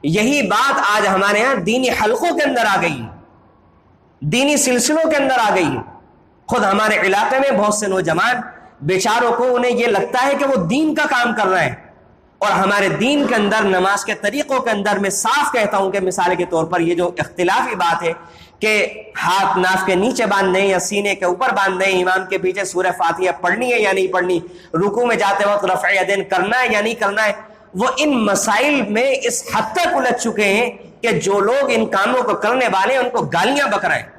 یہی بات آج ہمارے ہاں دینی حلقوں کے اندر آ گئی، دینی سلسلوں کے اندر آ گئی ہے۔ خود ہمارے علاقے میں بہت سے نوجوان بیچاروں کو انہیں یہ لگتا ہے کہ وہ دین کا کام کر رہے ہیں، اور ہمارے دین کے اندر نماز کے طریقوں کے اندر میں صاف کہتا ہوں کہ مثال کے طور پر یہ جو اختلافی بات ہے کہ ہاتھ ناف کے نیچے باندھنے یا سینے کے اوپر باندھنے، امام کے پیچھے سورہ فاتحہ پڑھنی ہے یا نہیں پڑھنی، رکوع میں جاتے وقت رفع یدین کرنا ہے یا نہیں کرنا ہے، وہ ان مسائل میں اس حد تک الجھ چکے ہیں کہ جو لوگ ان کاموں کو کرنے والے ہیں ان کو گالیاں بک رہے ہیں،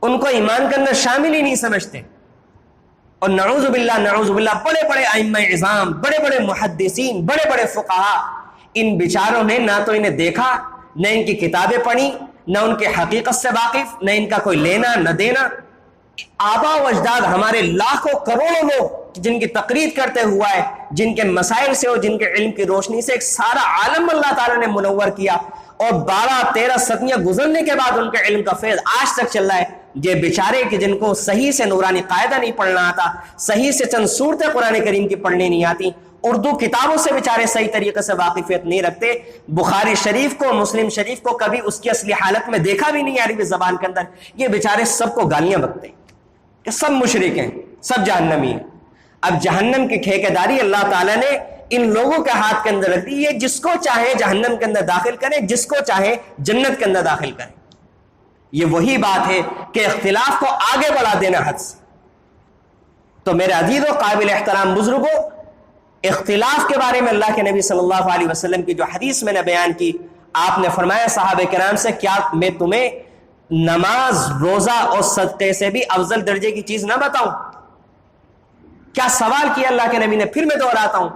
ان کو ایمان کے اندر شامل ہی نہیں سمجھتے۔ اور نعوذ باللہ بڑے بڑے ائمہ اعظام، بڑے بڑے محدثین، بڑے بڑے فقہا، ان بیچاروں نے نہ تو انہیں دیکھا، نہ ان کی کتابیں پڑھی، نہ ان کے حقیقت سے واقف، نہ ان کا کوئی لینا نہ دینا۔ آبا و اجداد ہمارے لاکھوں کروڑوں لوگ جن کی تقریر کرتے ہوا ہے، جن کے مسائل سے اور جن کے علم کی روشنی سے ایک سارا عالم اللہ تعالیٰ نے منور کیا، اور 12-13 صدیاں گزرنے کے بعد ان کے علم کا فیض آج تک چل رہا ہے۔ یہ بیچارے کہ جن کو صحیح سے نورانی قاعدہ نہیں پڑھنا آتا، صحیح سے چند صورتیں قرآن کریم کی پڑھنے نہیں آتی، اردو کتابوں سے بیچارے صحیح طریقے سے واقفیت نہیں رکھتے، بخاری شریف کو، مسلم شریف کو کبھی اس کی اصلی حالت میں دیکھا بھی نہیں عربی زبان کے اندر، یہ بیچارے سب کو گالیاں بکتے ہیں کہ سب مشرک ہیں، سب جہنمی ہیں۔ اب جہنم کی ٹھیکیداری اللہ تعالیٰ نے ان لوگوں کے ہاتھ کے اندر رکھ دی، یہ جس کو چاہے جہنم کے اندر داخل کرے، جس کو چاہے جنت کے اندر داخل کرے۔ یہ وہی بات ہے کہ اختلاف کو آگے بڑھا دینا حد سے۔ تو میرے عزیز و قابل احترام بزرگوں، اختلاف کے بارے میں اللہ کے نبی صلی اللہ علیہ وسلم کی جو حدیث میں نے بیان کی، آپ نے فرمایا صحابہ کرام سے، کیا میں تمہیں نماز، روزہ اور صدقے سے بھی افضل درجے کی چیز نہ بتاؤں؟ کیا سوال کیا اللہ کے نبی نے، پھر میں دہراتا ہوں،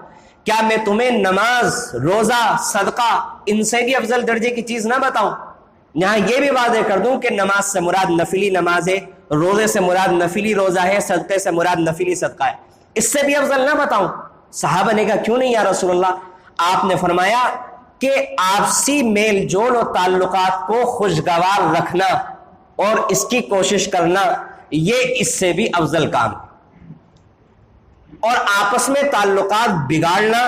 کیا میں تمہیں نماز، روزہ، صدقہ ان سے بھی افضل درجے کی چیز نہ بتاؤں؟ یہاں یہ بھی واضح کر دوں کہ نماز سے مراد نفلی نماز ہے، روزے سے مراد نفلی روزہ ہے، صدقے سے مراد نفلی صدقہ ہے، اس سے بھی افضل نہ بتاؤں؟ صحابہ نے کہا کیوں نہیں یا رسول اللہ؟ آپ نے فرمایا کہ آپسی میل جول اور تعلقات کو خوشگوار رکھنا اور اس کی کوشش کرنا، یہ اس سے بھی افضل کام، اور آپس میں تعلقات بگاڑنا،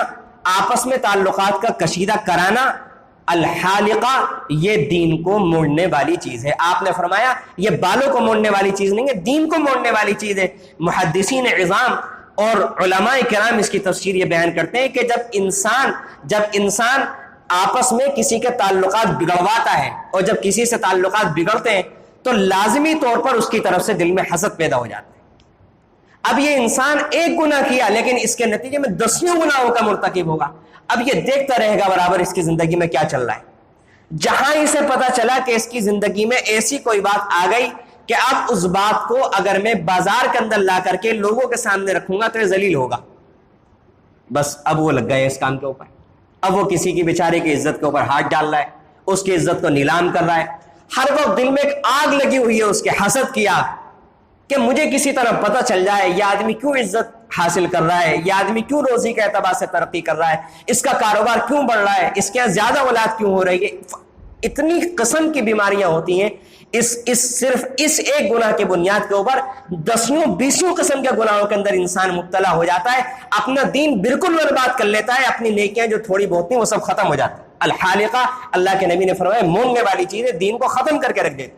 آپس میں تعلقات کا کشیدہ کرانا، الحالقہ، یہ دین کو موڑنے والی چیز ہے۔ آپ نے فرمایا یہ بالوں کو موڑنے والی چیز نہیں ہے، دین کو موڑنے والی چیز ہے۔ محدثین عظام اور علماء کرام اس کی تفسیر یہ بیان کرتے ہیں کہ جب انسان آپس میں کسی کے تعلقات بگڑواتا ہے، اور جب کسی سے تعلقات بگڑتے ہیں تو لازمی طور پر اس کی طرف سے دل میں حسد پیدا ہو جاتا ہے۔ اب یہ انسان ایک گناہ کیا لیکن اس کے نتیجے میں 10 گناہوں کا مرتکب ہوگا، اب یہ دیکھتا رہے گا برابر اس کی زندگی میں کیا چل رہا ہے۔ جہاں اسے پتا چلا کہ اس کی زندگی میں ایسی کوئی بات آ گئی کہ اب اس بات کو اگر میں بازار کے اندر لا کر کے لوگوں کے سامنے رکھوں گا تو یہ ذلیل ہوگا، بس اب وہ لگ گئے اس کام کے اوپر۔ اب وہ کسی کی بیچارے کی عزت کے اوپر ہاتھ ڈال رہا ہے، اس کی عزت کو نیلام کر رہا ہے، ہر وقت دل میں ایک آگ لگی ہوئی ہے اس کے حسد کی آگ، کہ مجھے کسی طرح پتہ چل جائے یہ آدمی کیوں عزت حاصل کر رہا ہے، یہ آدمی کیوں روزی کے اعتبار سے ترقی کر رہا ہے، اس کا کاروبار کیوں بڑھ رہا ہے، اس کے یہاں زیادہ اولاد کیوں ہو رہی ہے۔ اتنی قسم کی بیماریاں ہوتی ہیں صرف اس ایک گناہ کی بنیاد کے اوپر 10-20 قسم کے گناہوں کے اندر انسان مبتلا ہو جاتا ہے، اپنا دین بالکل برباد کر لیتا ہے، اپنی نیکیاں جو تھوڑی بہت ہیں وہ سب ختم ہو جاتی ہیں۔ الحالقہ، اللہ کے نبی نے فرمایا موننے والی چیز ہے، دین کو ختم کر کے رکھ دیتی۔